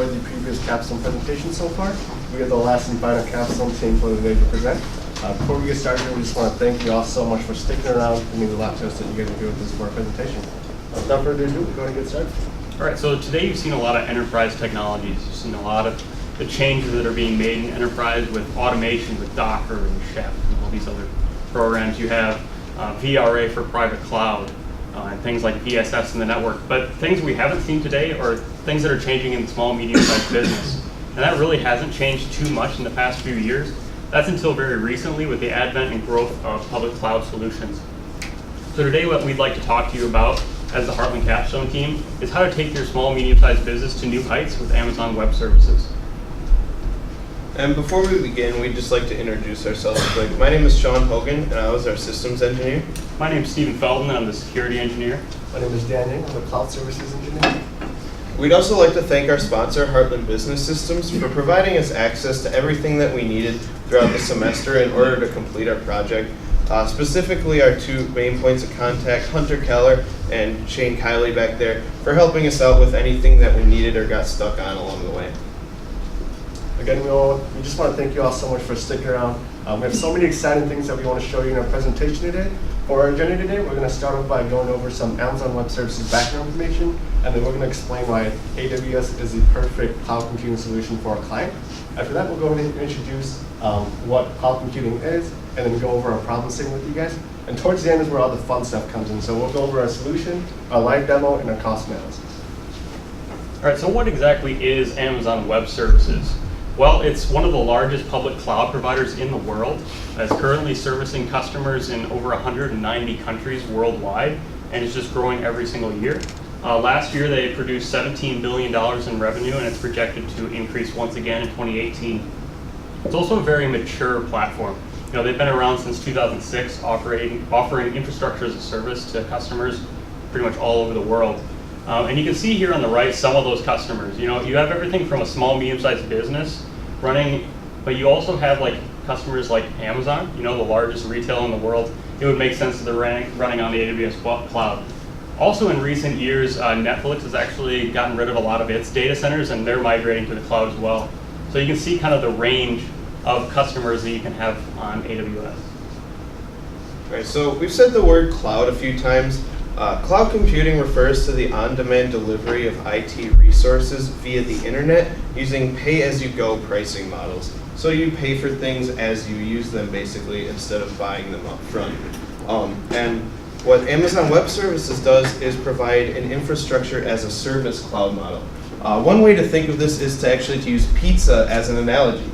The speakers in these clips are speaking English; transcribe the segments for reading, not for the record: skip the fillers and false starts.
enjoyed the previous Capstone presentation so far. We have the last and final Capstone team for the day to present. Before we get started, we just want to thank you all so much for sticking around. It means a lot to us that you guys are here with us for our presentation. Without further ado, we're going to get started. All right, so today you've seen a lot of enterprise technologies. You've seen a lot of the changes that are being made in enterprise with automation, with Docker and Chef and all these other programs. You have VRA for private cloud and things like VSS in the network. But things we haven't seen today are things that are changing in small, medium-sized business. And that really hasn't changed too much in the past few years. That's until very recently with the advent and growth of public cloud solutions. So today what we'd like to talk to you about as the Heartland Capstone team is how to take your small, medium-sized business to new heights with Amazon Web Services. And before we begin, we'd just like to introduce ourselves quick. My name is Sean Hogan, and I was our systems engineer. My name is Stephen Feldman, I'm the security engineer. My name is Dan Yang, I'm the cloud services engineer. We'd also like to thank our sponsor, Heartland Business Systems, for providing us access to everything that we needed throughout the semester in order to complete our project. Specifically, our two main points of contact, Hunter Keller and Shane Kiley back there, for helping us out with anything that we needed or got stuck on along the way. Again, we just want to thank you all so much for sticking around. We have so many exciting things that we want to show you in our presentation today. For our agenda today, we're going to start off by going over some Amazon Web Services background information, and then we're going to explain why AWS is the perfect cloud computing solution for our client. After that, we'll go ahead and introduce what cloud computing is, and then go over our problem statement with you guys. And towards the end is where all the fun stuff comes in. So we'll go over our solution, our live demo, and our cost analysis. All right, so what exactly is Amazon Web Services? Well, it's one of the largest public cloud providers in the world. It's currently servicing customers in over 190 countries worldwide, and it's just growing every single year. Last year, they produced $17 billion in revenue, and it's projected to increase once again in 2018. It's also a very mature platform. You know, they've been around since 2006, offering infrastructure as a service to customers pretty much all over the world. And you can see here on the right some of those customers. You know, you have everything from a small, medium-sized business running, but you also have like customers like Amazon, you know, the largest retailer in the world. It would make sense that they're running on the AWS cloud. Also in recent years, Netflix has actually gotten rid of a lot of its data centers, and they're migrating to the cloud as well. So you can see kind of the range of customers that you can have on AWS. All right, so we've said the word cloud a few times. Cloud computing refers to the on-demand delivery of IT resources via the internet using pay-as-you-go pricing models. So you pay for things as you use them, basically, instead of buying them up front. And what Amazon Web Services does is provide an infrastructure as a service cloud model. One way to think of this is to actually use pizza as an analogy.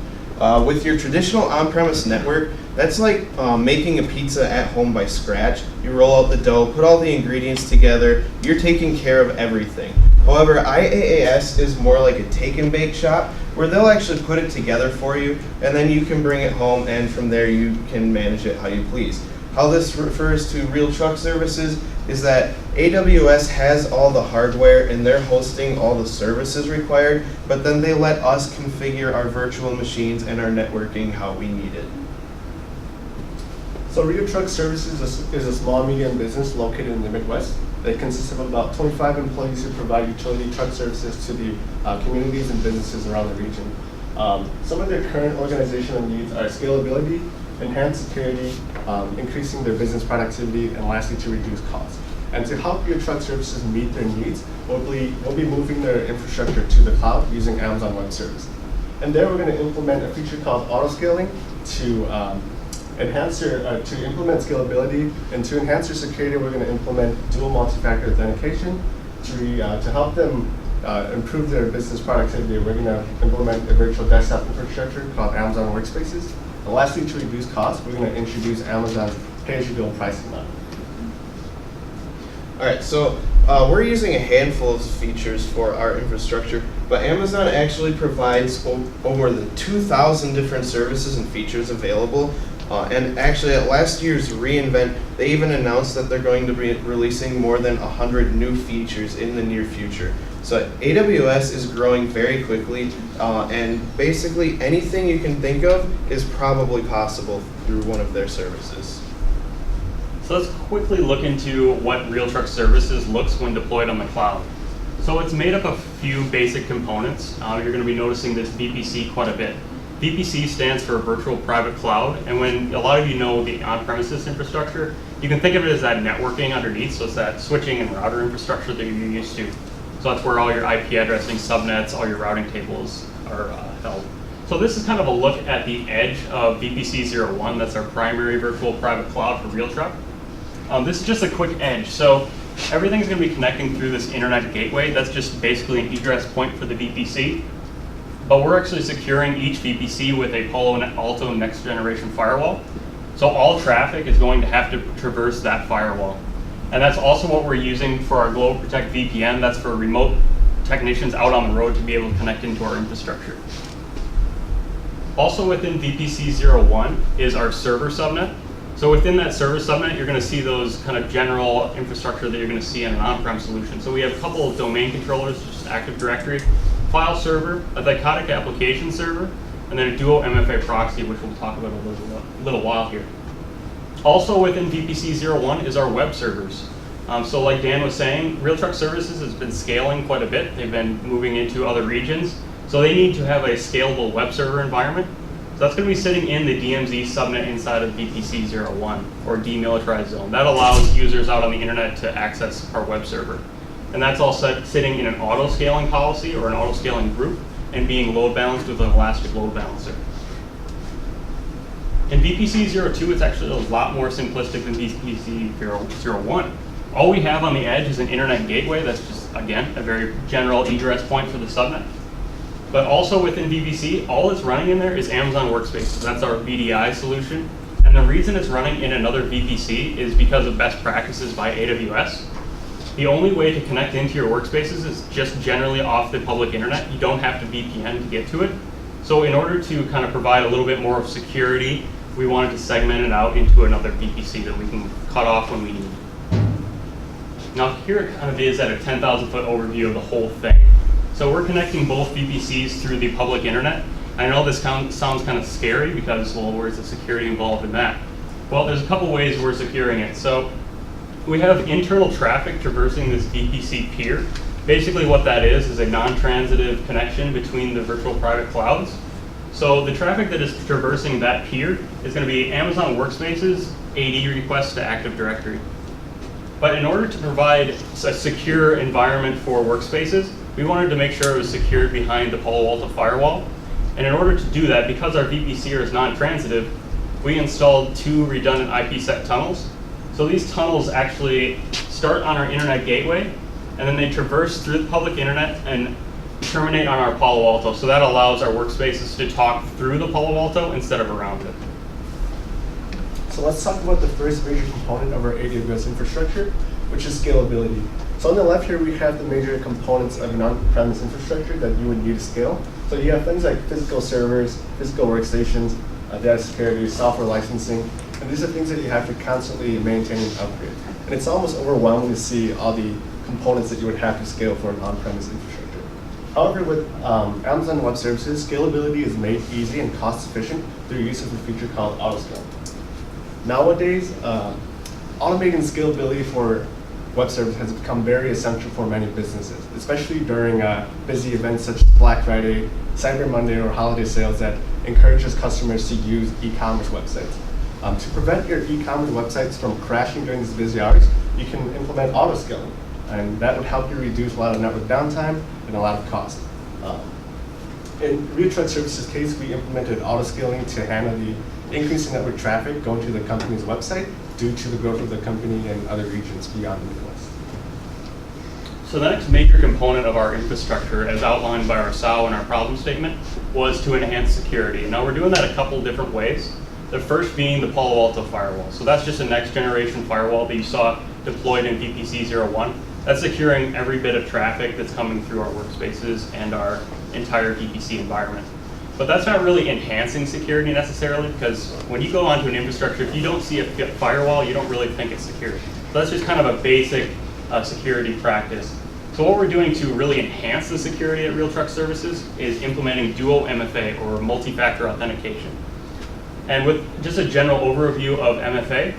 With your traditional on-premise network, that's like making a pizza at home by scratch. You roll out the dough, put all the ingredients together, you're taking care of everything. However, IaaS is more like a take and bake shop where they'll actually put it together for you, and then you can bring it home, and from there you can manage it how you please. How this refers to real truck services is that AWS has all the hardware and they're hosting all the services required, but then they let us configure our virtual machines and our networking how we need it. So Real Truck Services is a small medium business located in the Midwest. They consist of about 25 employees who provide utility truck services to the communities and businesses around the region. Some of their current organizational needs are scalability, enhanced security, increasing their business productivity, and lastly, to reduce costs. And to help your truck services meet their needs, we'll be moving their infrastructure to the cloud using Amazon Web Services. And there we're going to implement a feature called auto-scaling to implement scalability, and to enhance your security, we're going to implement dual multi-factor authentication to help them improve their business productivity. We're going to implement a virtual desktop infrastructure called Amazon Workspaces. And lastly, to reduce costs, we're going to introduce Amazon's pay-as-you-go pricing model. All right, so we're using a handful of features for our infrastructure, but Amazon actually provides over than 2,000 different services and features available. And actually at last year's reInvent, they even announced that they're going to be releasing more than 100 new features in the near future. So AWS is growing very quickly, and basically anything you can think of is probably possible through one of their services. So let's quickly look into what Real Truck Services looks when deployed on the cloud. So it's made up of a few basic components. You're going to be noticing this VPC quite a bit. VPC stands for Virtual Private Cloud, and when a lot of you know the on-premises infrastructure, you can think of it as that networking underneath, so it's that switching and router infrastructure that you're used to. So that's where all your IP addressing, subnets, all your routing tables are held. So this is kind of a look at the edge of VPC-01. That's our primary virtual private cloud for RealTruck. This is just a quick edge. So everything's going to be connecting through this internet gateway. That's just basically an egress point for the VPC. But we're actually securing each VPC with a Palo Alto next generation firewall. So all traffic is going to have to traverse that firewall. And that's also what we're using for our Global Protect VPN. That's for remote technicians out on the road to be able to connect into our infrastructure. Also within VPC-01 is our server subnet. So within that server subnet, you're going to see those kind of general infrastructure that you're going to see in an on-prem solution. So we have a couple of domain controllers, just Active Directory, file server, a dichotic application server, and then a duo MFA proxy, which we'll talk about a little while here. Also within VPC-01 is our web servers. So like Dan was saying, RealTruck Services has been scaling quite a bit. They've been moving into other regions. So they need to have a scalable web server environment. So that's going to be sitting in the DMZ subnet inside of VPC-01, or demilitarized zone. That allows users out on the internet to access our web server. And that's all sitting in an auto-scaling policy or an auto-scaling group and being load balanced with an elastic load balancer. In VPC-02, it's actually a lot more simplistic than VPC-01. All we have on the edge is an internet gateway that's just, again, a very general egress point for the subnet. But also within VPC, all it's running in there is Amazon Workspaces. That's our VDI solution. And the reason it's running in another VPC is because of best practices by AWS. The only way to connect into your workspaces is just generally off the public internet. You don't have to VPN to get to it. So in order to kind of provide a little bit more of security, we wanted to segment it out into another VPC that we can cut off when we need. Now here it kind of is at a 10,000 foot overview of the whole thing. So we're connecting both VPCs through the public internet. I know this sounds kind of scary because, well, where's the security involved in that? Well, there's a couple ways we're securing it. So we have internal traffic traversing this VPC peer. Basically what that is a non-transitive connection between the virtual private clouds. So the traffic that is traversing that peer is going to be Amazon Workspaces, AD requests to Active Directory. But in order to provide a secure environment for workspaces, we wanted to make sure it was secured behind the Palo Alto firewall. And in order to do that, because our VPC is non-transitive, we installed 2 redundant IPsec tunnels. So these tunnels actually start on our internet gateway, and then they traverse through the public internet and terminate on our Palo Alto. So that allows our workspaces to talk through the Palo Alto instead of around it. So let's talk about the first major component of our AWS infrastructure, which is scalability. So on the left here, we have the major components of an on-premise infrastructure that you would need to scale. So you have things like physical servers, physical workstations, data security, software licensing, and these are things that you have to constantly maintain and upgrade. And it's almost overwhelming to see all the components that you would have to scale for an on-premise infrastructure. However, with Amazon Web Services, scalability is made easy and cost-efficient through use of a feature called autoscale. Nowadays, automating scalability for web service has become very essential for many businesses, especially during busy events such as Black Friday, Cyber Monday, or holiday sales that encourages customers to use e-commerce websites. To prevent your e-commerce websites from crashing during these busy hours, you can implement autoscaling, and that would help you reduce a lot of network downtime and a lot of cost. In RealTruck Services case, we implemented autoscaling to handle the increase in network traffic going to the company's website due to the growth of the company in other regions beyond the Midwest. So the next major component of our infrastructure, as outlined by our SOW in our problem statement, was to enhance security. Now we're doing that a couple different ways. The first being the Palo Alto firewall. So that's just a next generation firewall that you saw deployed in VPC-01. That's securing every bit of traffic that's coming through our workspaces and our entire VPC environment. But that's not really enhancing security necessarily, because when you go onto an infrastructure, if you don't see a firewall, you don't really think it's secure. So that's just kind of a basic security practice. So what we're doing to really enhance the security at RealTruck Services is implementing duo MFA, or multi-factor authentication. And with just a general overview of MFA,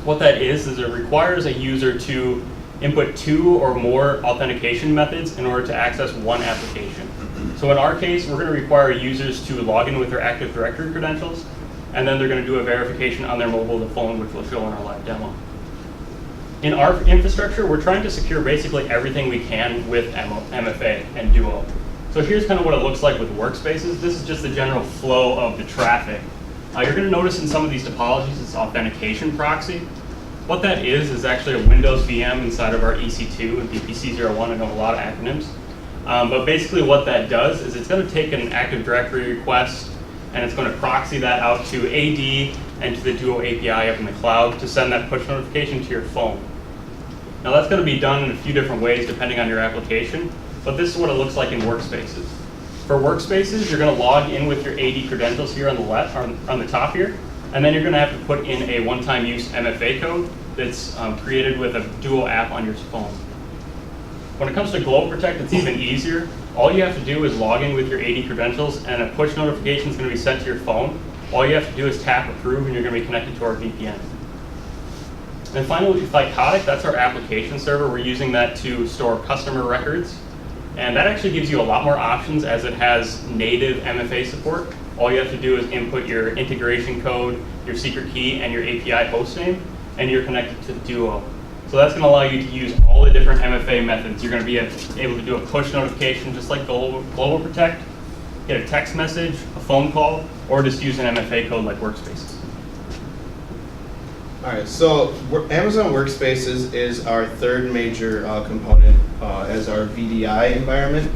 what that is it requires a user to input 2 or more authentication methods in order to access one application. So in our case, we're going to require users to log in with their Active Directory credentials, and then they're going to do a verification on their mobile phone, which we'll show in our live demo. In our infrastructure, we're trying to secure basically everything we can with MFA and Duo. So here's kind of what it looks like with workspaces. This is just the general flow of the traffic. You're going to notice in some of these topologies, it's authentication proxy. What that is actually a Windows VM inside of our EC2 and VPC01. I know a lot of acronyms. But basically what that does is it's going to take an Active Directory request and it's going to proxy that out to AD and to the Duo API up in the cloud to send that push notification to your phone. Now that's going to be done in a few different ways depending on your application, but this is what it looks like in workspaces. For workspaces, you're going to log in with your AD credentials here on the left, on the top here, and then you're going to have to put in a one-time use MFA code that's created with a Duo app on your phone. When it comes to Globe Protect, it's even easier. All you have to do is log in with your AD credentials, and a push notification is going to be sent to your phone. All you have to do is tap approve, and you're going to be connected to our VPN. And finally, Thycotic, that's our application server. We're using that to store customer records. And that actually gives you a lot more options as it has native MFA support. All you have to do is input your integration code, your secret key, and your API hostname, and you're connected to Duo. So that's going to allow you to use all the different MFA methods. You're going to be able to do a push notification just like Global Protect, get a text message, a phone call, or just use an MFA code like Workspaces. All right, so Amazon Workspaces is our third major component as our VDI environment.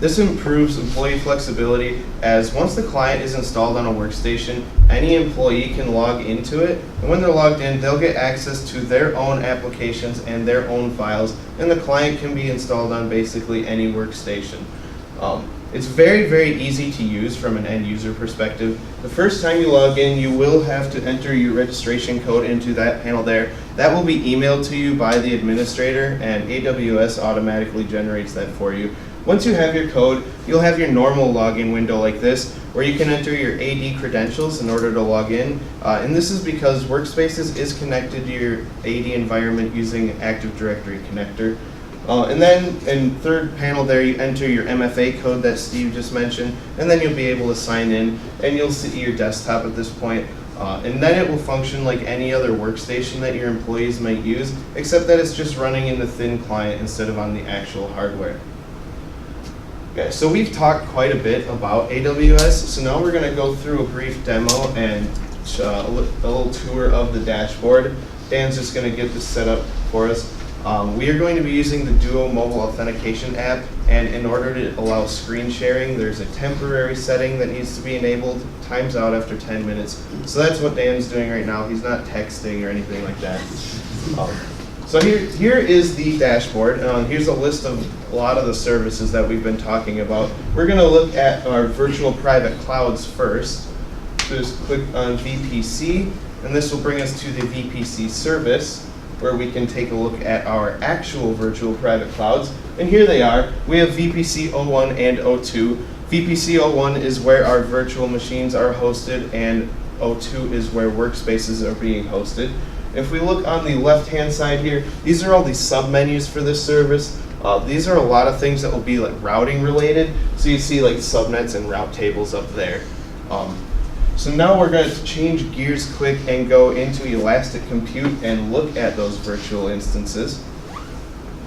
This improves employee flexibility as once the client is installed on a workstation, any employee can log into it, and when they're logged in, they'll get access to their own applications and their own files, and the client can be installed on basically any workstation. It's very, very easy to use from an end user perspective. The first time you log in, you will have to enter your registration code into that panel there. That will be emailed to you by the administrator, and AWS automatically generates that for you. Once you have your code, you'll have your normal login window like this, where you can enter your AD credentials in order to log in. And this is because Workspaces is connected to your AD environment using Active Directory connector. And then in third panel there, you enter your MFA code that Steve just mentioned, and then you'll be able to sign in, and you'll see your desktop at this point. And then it will function like any other workstation that your employees might use, except that it's just running in the thin client instead of on the actual hardware. Okay, so we've talked quite a bit about AWS, so now we're going to go through a brief demo and a little tour of the dashboard. Dan's just going to get this set up for us. We are going to be using the Duo mobile authentication app, and in order to allow screen sharing, there's a temporary setting that needs to be enabled, times out after 10 minutes. So that's what Dan's doing right now. He's not texting or anything like that. So here is the dashboard. Here's a list of a lot of the services that we've been talking about. We're going to look at our virtual private clouds first. So just click on VPC, and this will bring us to the VPC service, where we can take a look at our actual virtual private clouds. And here they are. We have VPC 01 and 02. VPC 01 is where our virtual machines are hosted, and 02 is where workspaces are being hosted. If we look on the left-hand side here, these are all the submenus for this service. These are a lot of things that will be like routing related. So you see like subnets and route tables up there. So now we're going to change gears quick and go into Elastic Compute and look at those virtual instances.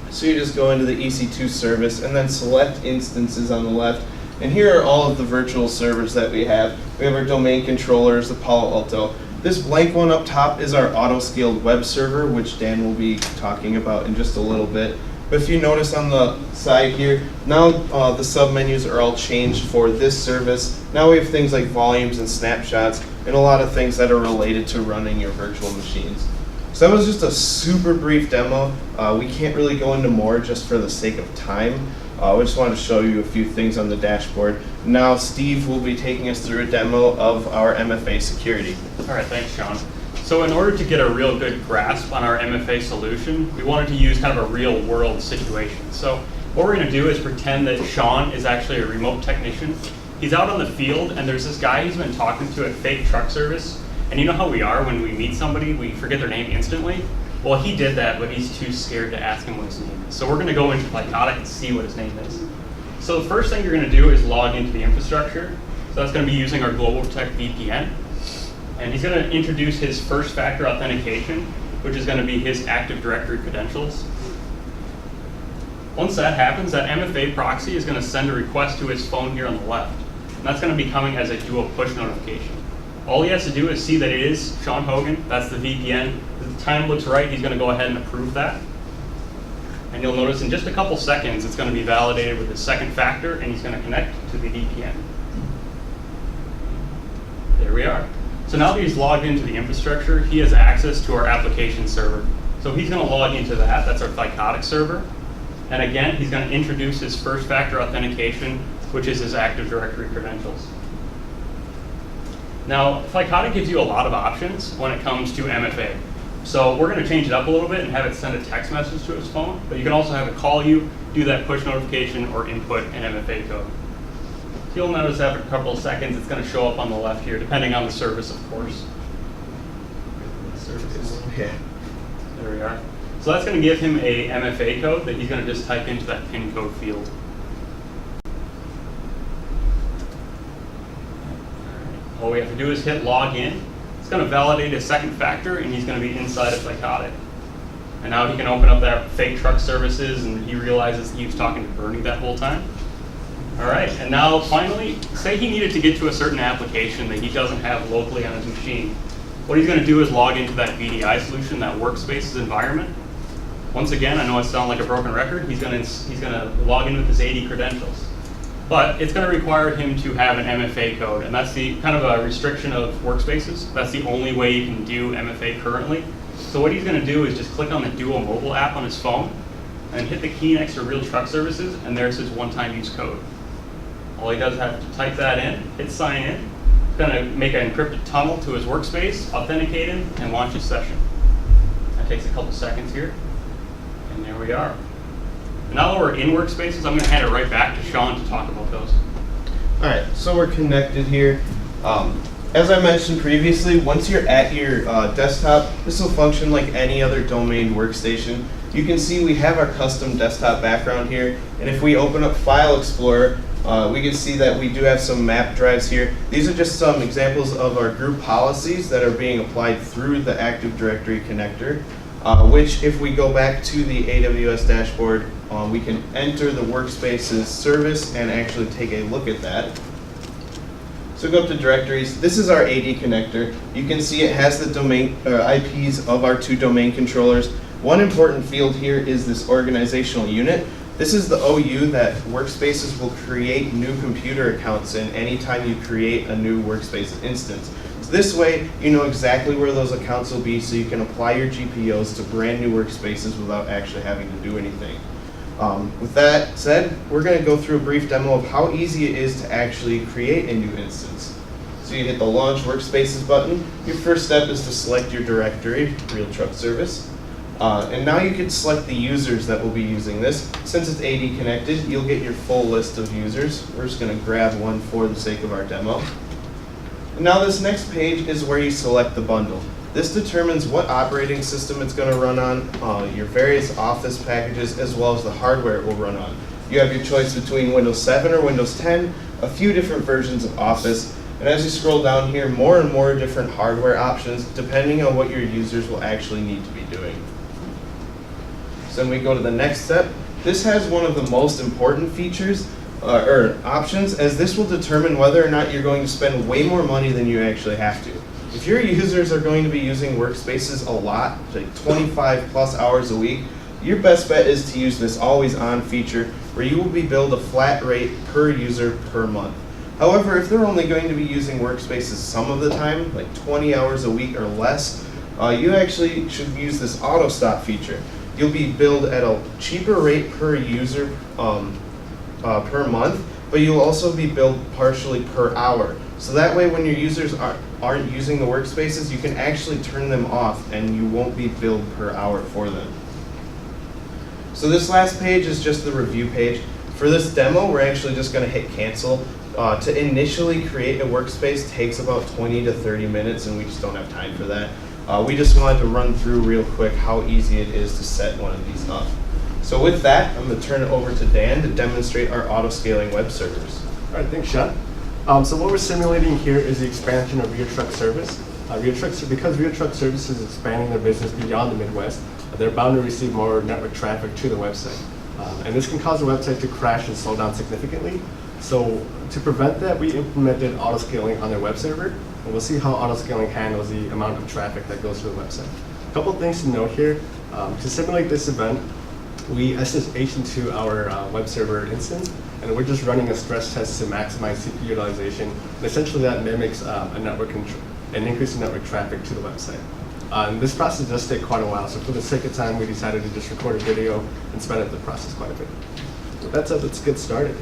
So you just go into the EC2 service and then select instances on the left. And here are all of the virtual servers that we have. We have our domain controllers, the Palo Alto. This blank one up top is our auto-scaled web server, which Dan will be talking about in just a little bit. But if you notice on the side here, now the submenus are all changed for this service. Now we have things like volumes and snapshots and a lot of things that are related to running your virtual machines. So that was just a super brief demo. We can't really go into more just for the sake of time. We just wanted to show you a few things on the dashboard. Now Steve will be taking us through a demo of our MFA security. All right, thanks, Sean. So in order to get a real good grasp on our MFA solution, we wanted to use kind of a real world situation. So what we're going to do is pretend that Sean is actually a remote technician. He's out on the field, and there's this guy he's been talking to at fake truck service. And you know how we are when we meet somebody, we forget their name instantly. Well, he did that, but he's too scared to ask him what his name is. So we're going to go into Psychotic and see what his name is. So the first thing you're going to do is log into the infrastructure. So that's going to be using our Global Protect VPN. And he's going to introduce his first factor authentication, which is going to be his Active Directory credentials. Once that happens, that MFA proxy is going to send a request to his phone here on the left. And that's going to be coming as a dual push notification. All he has to do is see that it is Sean Hogan, that's the VPN. If the time looks right, he's going to go ahead and approve that. And you'll notice in just a couple seconds, it's going to be validated with his second factor, and he's going to connect to the VPN. There we are. So now that he's logged into the infrastructure, he has access to our application server. So he's going to log into that. That's our Psychotic server. And again, he's going to introduce his first factor authentication, which is his Active Directory credentials. Now, Psychotic gives you a lot of options when it comes to MFA. So we're going to change it up a little bit and have it send a text message to his phone, but you can also have it call you, do that push notification, or input an MFA code. You'll notice after a couple of seconds, it's going to show up on the left here, depending on the service, of course. Services. Yeah. There we are. So that's going to give him a MFA code that he's going to just type into that PIN code field. All we have to do is hit log in. It's going to validate his second factor, and he's going to be inside of Psychotic. And now he can open up that fake truck services, and he realizes he was talking to Bernie that whole time. All right, and now finally, say he needed to get to a certain application that he doesn't have locally on his machine. What he's going to do is log into that VDI solution, that workspaces environment. Once again, I know I sound like a broken record. He's going to log in with his 80 credentials. But it's going to require him to have an MFA code, and that's the kind of a restriction of workspaces. That's the only way you can do MFA currently. So what he's going to do is just click on the Duo mobile app on his phone and hit the key next to Real Truck Services, and there's his one-time use code. All he does is have to type that in, hit sign in. It's going to make an encrypted tunnel to his workspace, authenticate him, and launch his session. That takes a couple seconds here, and there we are. And now that we're in workspaces, I'm going to hand it right back to Sean to talk about those. All right, so we're connected here. As I mentioned previously, once you're at your desktop, this will function like any other domain workstation. You can see we have our custom desktop background here, and if we open up File Explorer, we can see that we do have some map drives here. These are just some examples of our group policies that are being applied through the Active Directory connector, which if we go back to the AWS dashboard, we can enter the workspaces service and actually take a look at that. So go up to directories. This is our AD connector. You can see it has the domain IPs of our two domain controllers. One important field here is this organizational unit. This is the OU that workspaces will create new computer accounts in anytime you create a new workspace instance. So this way, you know exactly where those accounts will be, so you can apply your GPOs to brand new workspaces without actually having to do anything. With that said, we're going to go through a brief demo of how easy it is to actually create a new instance. So you hit the Launch Workspaces button. Your first step is to select your directory, Real Truck Service. And now you can select the users that will be using this. Since it's AD connected, you'll get your full list of users. We're just going to grab one for the sake of our demo. And now this next page is where you select the bundle. This determines what operating system it's going to run on, your various Office packages, as well as the hardware it will run on. You have your choice between Windows 7 or Windows 10, a few different versions of Office, and as you scroll down here, more and more different hardware options depending on what your users will actually need to be doing. So then we go to the next step. This has one of the most important features, or options, as this will determine whether or not you're going to spend way more money than you actually have to. If your users are going to be using workspaces a lot, like 25 plus hours a week, your best bet is to use this always on feature where you will be billed a flat rate per user per month. However, if they're only going to be using workspaces some of the time, like 20 hours a week or less, you actually should use this auto stop feature. You'll be billed at a cheaper rate per user per month, but you'll also be billed partially per hour. So that way when your users aren't using the workspaces, you can actually turn them off and you won't be billed per hour for them. So this last page is just the review page. For this demo, we're actually just going to hit cancel. To initially create a workspace takes about 20 to 30 minutes, and we just don't have time for that. We just wanted to run through real quick how easy it is to set one of these up. So with that, I'm going to turn it over to Dan to demonstrate our auto-scaling web servers. All right, thanks, Sean. So what we're simulating here is the expansion of Real Truck Service. Because Real Truck Service is expanding their business beyond the Midwest, they're bound to receive more network traffic to the website. And this can cause the website to crash and slow down significantly. So to prevent that, we implemented auto-scaling on their web server. And we'll see how auto-scaling handles the amount of traffic that goes to the website. A couple things to note here. To simulate this event, we SSH into our web server instance, and we're just running a stress test to maximize CPU utilization. And essentially that mimics an increase in network traffic to the website. And this process does take quite a while, so for the sake of time, we decided to just record a video and sped up the process quite a bit. With that said, let's get started.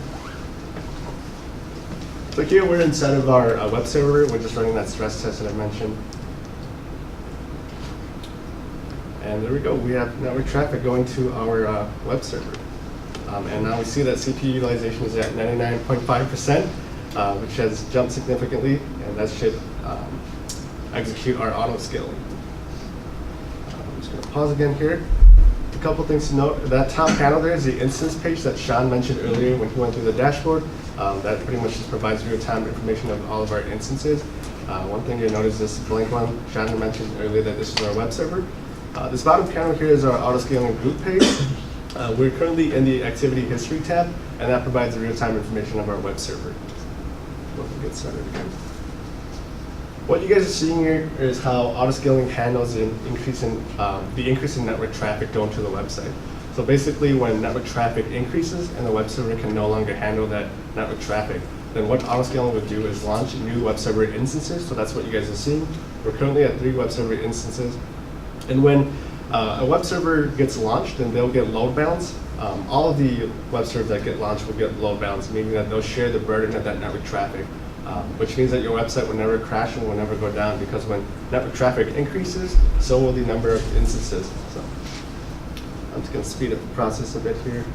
So here we're inside of our web server. We're just running that stress test that I mentioned. And there we go. We have network traffic going to our web server. And now we see that CPU utilization is at 99.5%, which has jumped significantly, and that should execute our auto scaling. I'm just going to pause again here. A couple things to note. That top panel there is the instance page that Sean mentioned earlier when he went through the dashboard. That pretty much just provides real-time information of all of our instances. One thing you'll notice is this blank one. Sean mentioned earlier that this is our web server. This bottom panel here is our auto-scaling group page. We're currently in the activity history tab, and that provides the real-time information of our web server. We'll get started again. What you guys are seeing here is how auto-scaling handles the increase in network traffic going to the website. So basically, when network traffic increases and the web server can no longer handle that network traffic, then what auto-scaling would do is launch new web server instances. So that's what you guys are seeing. We're currently at 3 web server instances. And when a web server gets launched, then they'll get load balanced. All of the web servers that get launched will get load balanced, meaning that they'll share the burden of that network traffic, which means that your website will never crash and will never go down, because when network traffic increases, so will the number of instances. So I'm just going to speed up the process a bit here.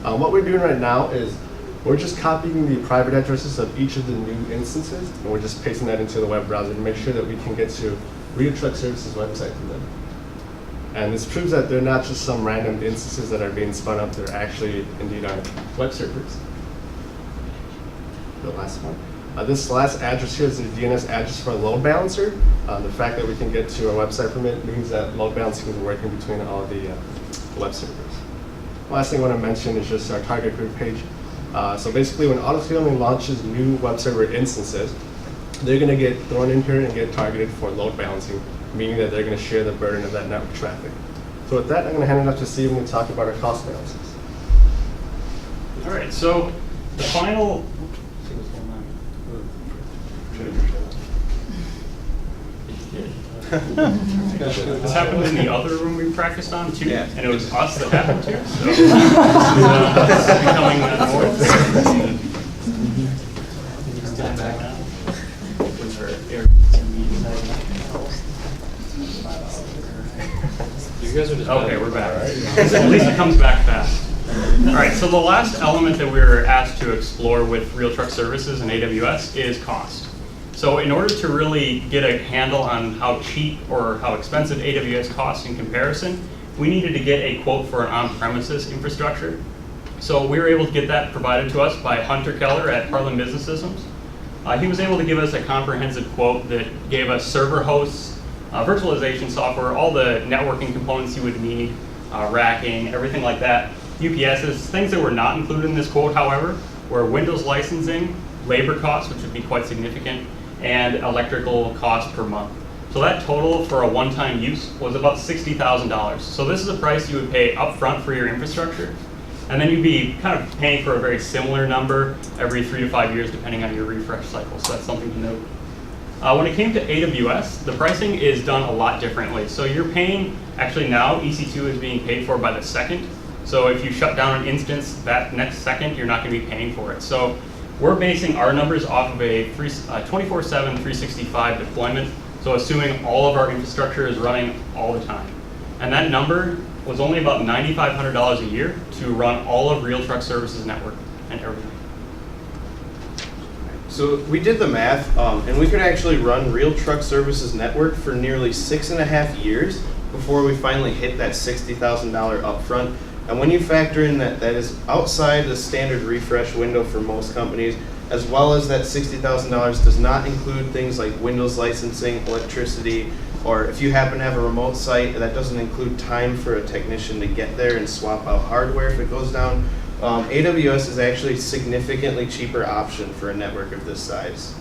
What we're doing right now is we're just copying the private addresses of each of the new instances, and we're just pasting that into the web browser to make sure that we can get to Real Truck Services website from them. And this proves that they're not just some random instances that are being spun up, they're actually indeed our web servers. The last one. This last address here is the DNS address for a load balancer. The fact that we can get to our website from it means that load balancing is working between all of the web servers. Last thing I want to mention is just our target group page. So basically, when auto-scaling launches new web server instances, they're going to get thrown in here and get targeted for load balancing, meaning that they're going to share the burden of that network traffic. So with that, I'm going to hand it off to Steve and talk about our cost analysis. All right, so the final. This happened in the other room we practiced on too, Yeah. and it was us that happened to. So this is becoming north. You guys are just okay. We're back. At least it comes back fast. All right. So the last element that we were asked to explore with Real Truck Services and AWS is cost. So in order to really get a handle on how cheap or how expensive AWS costs in comparison, we needed to get a quote for an on-premises infrastructure. So we were able to get that provided to us by Hunter Keller at Heartland Business Systems. He was able to give us a comprehensive quote that gave us server hosts, virtualization software, all the networking components you would need, racking, everything like that, UPSs. Things that were not included in this quote, however, were Windows licensing, labor costs, which would be quite significant, and electrical cost per month. So that total for a one-time use was about $60,000. So this is a price you would pay upfront for your infrastructure, and then you'd be kind of paying for a very similar number every 3 to 5 years, depending on your refresh cycle. So that's something to note. When it came to AWS, the pricing is done a lot differently. So you're paying, actually now, EC2 is being paid for by the second. So if you shut down an instance, that next second, you're not going to be paying for it. So we're basing our numbers off of a 24/7, 365 deployment, so assuming all of our infrastructure is running all the time. And that number was only about $9,500 a year to run all of Real Truck Services network and everything. So we did the math, and we could actually run Real Truck Services Network for nearly 6.5 years before we finally hit that $60,000 upfront. And when you factor in that that is outside the standard refresh window for most companies, as well as that $60,000 does not include things like Windows licensing, electricity, or if you happen to have a remote site, that doesn't include time for a technician to get there and swap out hardware if it goes down. AWS is actually a significantly cheaper option for a network of this size.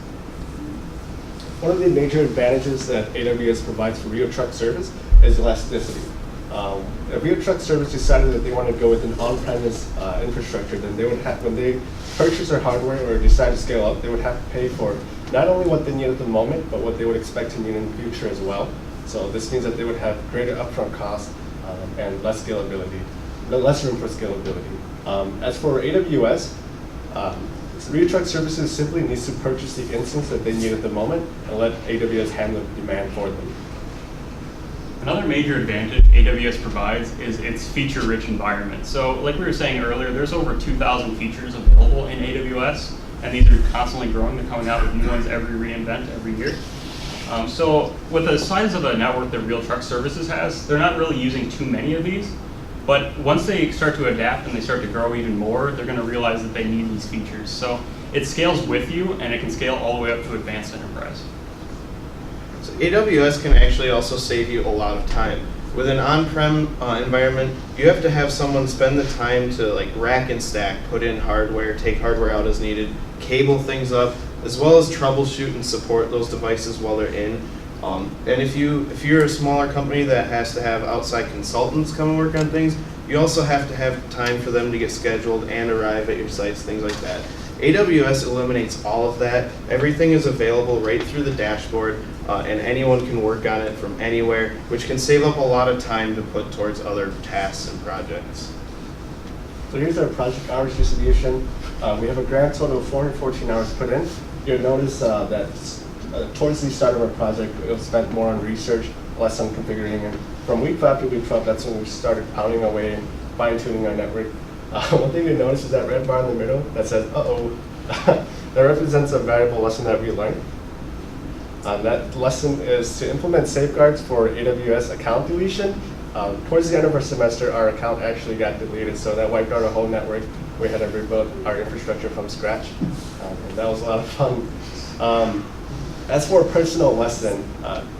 One of the major advantages that AWS provides for Real Truck Service is elasticity. If Real Truck Service decided that they want to go with an on-premise infrastructure, then they would have, when they purchase their hardware or decide to scale up, they would have to pay for not only what they need at the moment, but what they would expect to need in the future as well. So this means that they would have greater upfront costs and less scalability, less room for scalability. As for AWS, Real Truck Services simply needs to purchase the instance that they need at the moment and let AWS handle the demand for them. Another major advantage AWS provides is its feature-rich environment. So like we were saying earlier, there's over 2,000 features available in AWS, and these are constantly growing. They're coming out with new ones every year. So with the size of a network that Real Truck Services has, they're not really using too many of these. But once they start to adapt and they start to grow even more, they're going to realize that they need these features. So it scales with you, and it can scale all the way up to advanced enterprise. So AWS can actually also save you a lot of time. With an on-prem environment, you have to have someone spend the time to like rack and stack, put in hardware, take hardware out as needed, cable things up, as well as troubleshoot and support those devices while they're in. And if you're a smaller company that has to have outside consultants come and work on things, you also have to have time for them to get scheduled and arrive at your sites, things like that. AWS eliminates all of that. Everything is available right through the dashboard, and anyone can work on it from anywhere, which can save up a lot of time to put towards other tasks and projects. So here's our project hours distribution. We have a grand total of 414 hours put in. You'll notice that towards the start of our project, it was spent more on research, less on configuring. And from week 5 to week 12, that's when we started pounding away and fine-tuning our network. One thing you'll notice is that red bar in the middle that says, uh-oh. That represents a valuable lesson that we learned. That lesson is to implement safeguards for AWS account deletion. Towards the end of our semester, our account actually got deleted, so that wiped out our whole network. We had to rebuild our infrastructure from scratch, and that was a lot of fun. As for a personal lesson,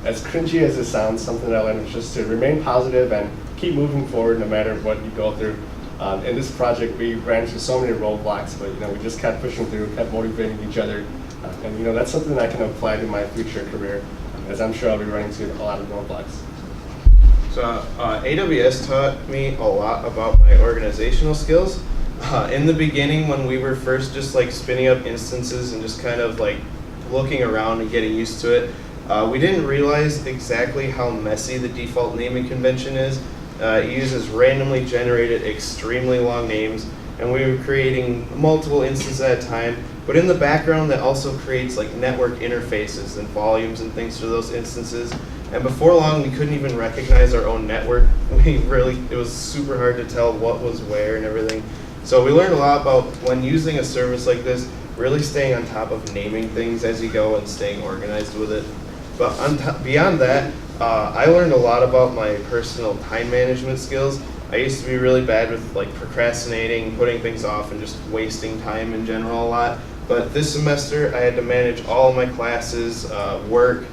as cringy as it sounds, something that I learned was just to remain positive and keep moving forward no matter what you go through. In this project, we ran into so many roadblocks, but we just kept pushing through, kept motivating each other, and that's something that I can apply to my future career, as I'm sure I'll be running into a lot of roadblocks. So AWS taught me a lot about my organizational skills. In the beginning, when we were first just like spinning up instances and just kind of like looking around and getting used to it, we didn't realize exactly how messy the default naming convention is. It uses randomly generated, extremely long names, and we were creating multiple instances at a time. But in the background, that also creates like network interfaces and volumes and things for those instances. And before long, we couldn't even recognize our own network. It was super hard to tell what was where and everything. So we learned a lot about when using a service like this, really staying on top of naming things as you go and staying organized with it. But beyond that, I learned a lot about my personal time management skills. I used to be really bad with like procrastinating, putting things off, and just wasting time in general a lot. But this semester, I had to manage all of my classes, work,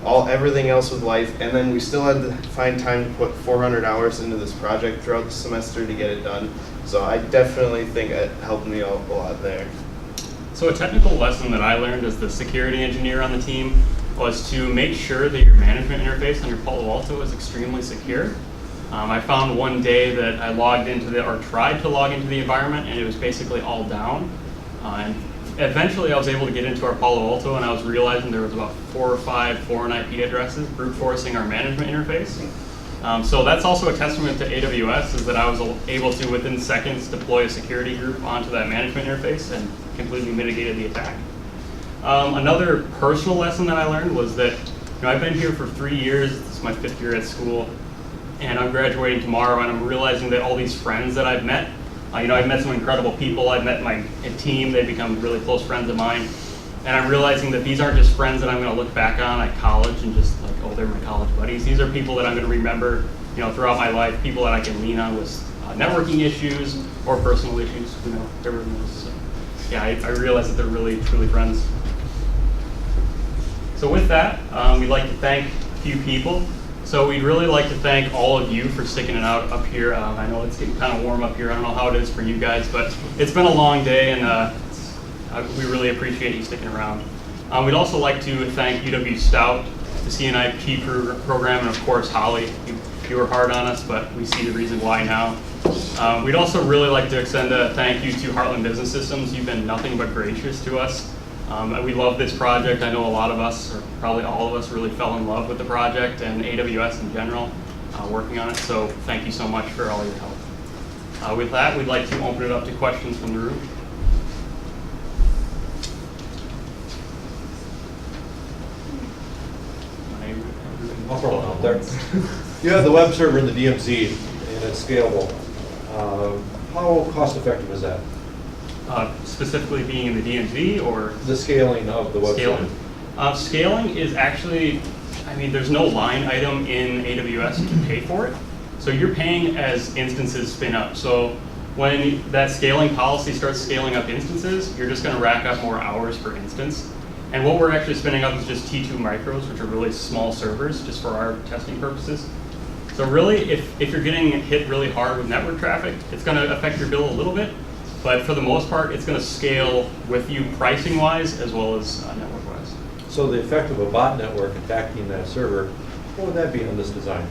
everything else with life, and then we still had to find time to put 400 hours into this project throughout the semester to get it done. So I definitely think it helped me out a lot there. So a technical lesson that I learned as the security engineer on the team was to make sure that your management interface on your Palo Alto is extremely secure. I found one day that I tried to log into the environment, and it was basically all down. And eventually I was able to get into our Palo Alto, and I was realizing there was about 4 or 5 foreign IP addresses brute forcing our management interface. So that's also a testament to AWS, is that I was able to, within seconds, deploy a security group onto that management interface and completely mitigated the attack. Another personal lesson that I learned was that I've been here for 3 years. This is my 5th year at school, and I'm graduating tomorrow, and I'm realizing that all these friends that I've met, I've met some incredible people. I've met my team. They've become really close friends of mine. And I'm realizing that these aren't just friends that I'm going to look back on at college and just like, oh, they're my college buddies. These are people that I'm going to remember, throughout my life, people that I can lean on with networking issues or personal issues, everyone knows. So, yeah, I realize that they're really, truly friends. So with that, we'd like to thank a few people. So we'd really like to thank all of you for sticking it out up here. I know it's getting kind of warm up here. I don't know how it is for you guys, but it's been a long day, and we really appreciate you sticking around. We'd also like to thank UW Stout, the CNIP program, and of course Holly. You were hard on us, but we see the reason why now. We'd also really like to extend a thank you to Heartland Business Systems. You've been nothing but gracious to us. We love this project. I know a lot of us, or probably all of us, really fell in love with the project and AWS in general, working on it. So thank you so much for all your help. With that, we'd like to open it up to questions from the room. I'll throw one out there. You have the web server in the DMZ, and it's scalable. How cost effective is that? Specifically being in the DMZ or? The scaling of the website. Scaling is actually, there's no line item in AWS to pay for it. So you're paying as instances spin up. So when that scaling policy starts scaling up instances, you're just going to rack up more hours per instance. And what we're actually spinning up is just T2 micros, which are really small servers, just for our testing purposes. So really, if you're getting hit really hard with network traffic, it's going to affect your bill a little bit. But for the most part, it's going to scale with you pricing-wise as well as network-wise. So the effect of a bot network attacking that server, what would that be on this design?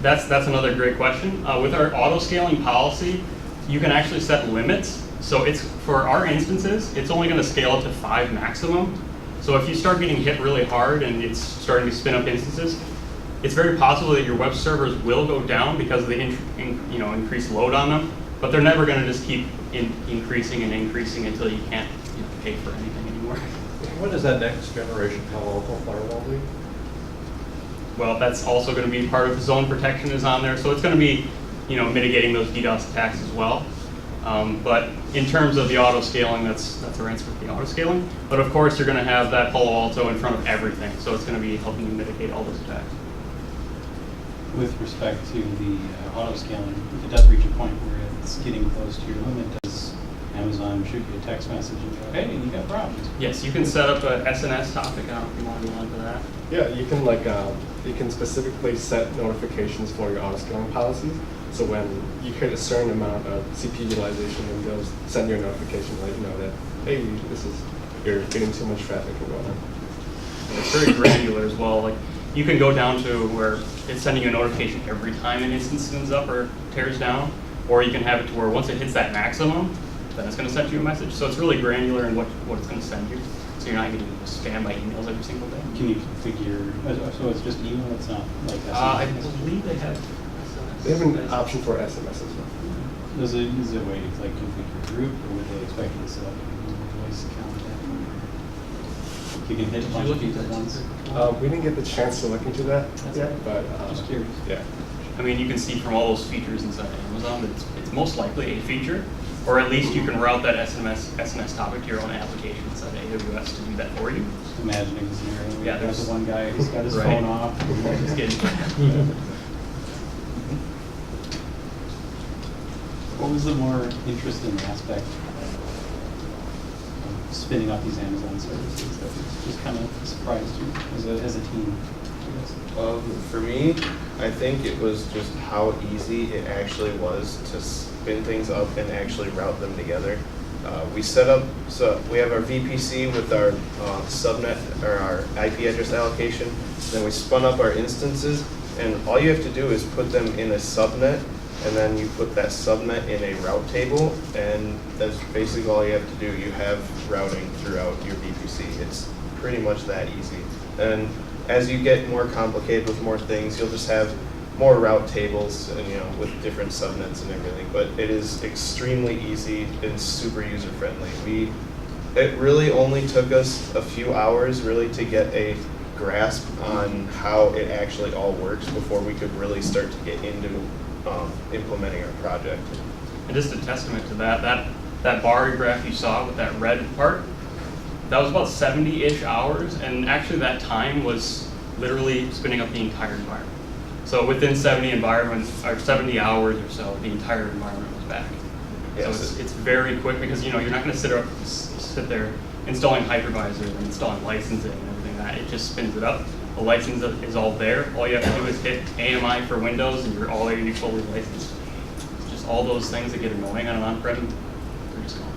That's another great question. With our auto-scaling policy, you can actually set limits. So it's for our instances, it's only going to scale up to 5 maximum. So if you start getting hit really hard and it's starting to spin up instances, it's very possible that your web servers will go down because of the increased load on them. But they're never going to just keep increasing and increasing until you can't pay for anything anymore. What is that next generation Palo Alto firewall do? Well, that's also going to be part of the zone protection is on there. So it's going to be mitigating those DDoS attacks as well. But in terms of the auto scaling, that's our answer for the auto scaling. But of course, you're going to have that Palo Alto in front of everything. So it's going to be helping you mitigate all those attacks. With respect to the auto scaling, if it does reach a point where it's getting close to your limit, does Amazon shoot you a text message and go, hey, you got problems? Yes, you can set up a SNS topic. I don't know if you want to go on to that. Yeah, you can specifically set notifications for your auto scaling policies. So when you hit a certain amount of CPU utilization, then they'll send you a notification to let you know that, hey, you're getting too much traffic and going on. And it's very granular as well. Like you can go down to where it's sending you a notification every time an instance spins up or tears down, or you can have it to where once it hits that maximum, then it's going to send you a message. So it's really granular in what it's going to send you. So you're not getting spammed by emails every single day. Can you configure, so it's just email, it's not like SMS? I believe they have SMS. They have an option for SMS as well. Is it a way to like configure group, or would they expect you to set up a voice contact? You can hit a bunch of people at once? We didn't get the chance to look into that yet, but Just curious. Yeah. You can see from all those features inside Amazon that it's most likely a feature, or at least you can route that SNS topic to your own application inside AWS to do that for you. Just imagining the scenario. Yeah, There's the one guy who's got his Right. phone off. Just kidding. What was the more interesting aspect of spinning up these Amazon services that just kind of surprised you as a team? I guess? For me, I think it was just how easy it actually was to spin things up and actually route them together. We set up, so we have our VPC with our subnet or our IP address allocation. Then we spun up our instances, and all you have to do is put them in a subnet, and then you put that subnet in a route table, and that's basically all you have to do. You have routing throughout your VPC. It's pretty much that easy. And as you get more complicated with more things, you'll just have more route tables and with different subnets and everything. But it is extremely easy and super user friendly. It really only took us a few hours really to get a grasp on how it actually all works before we could really start to get into implementing our project. And just a testament to that bar graph you saw with that red part, That was about 70-ish hours, and actually that time was literally spinning up the entire environment. So within 70 hours or so, the entire environment was back. Yes. So it's very quick because you're not going to sit there installing hypervisor and installing licensing and everything like that. It just spins it up. The license is all there. All you have to do is hit AMI for Windows, and you're already fully licensed. It's just all those things that get annoying on an on-prem, they're just gone.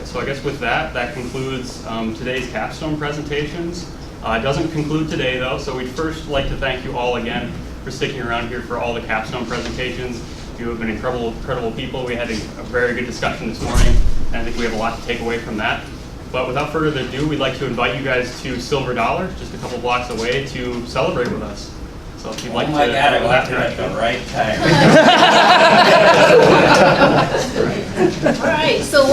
So I guess with that concludes today's Capstone presentations. It doesn't conclude today though, so we'd first like to thank you all again for sticking around here for all the Capstone presentations. You have been incredible people. We had a very good discussion this morning, and I think we have a lot to take away from that. But without further ado, we'd like to invite you guys to Silver Dollar, just a couple blocks away, to celebrate with us. So if you'd like Oh my to God, I go left that it at direction. the right time. All right, so we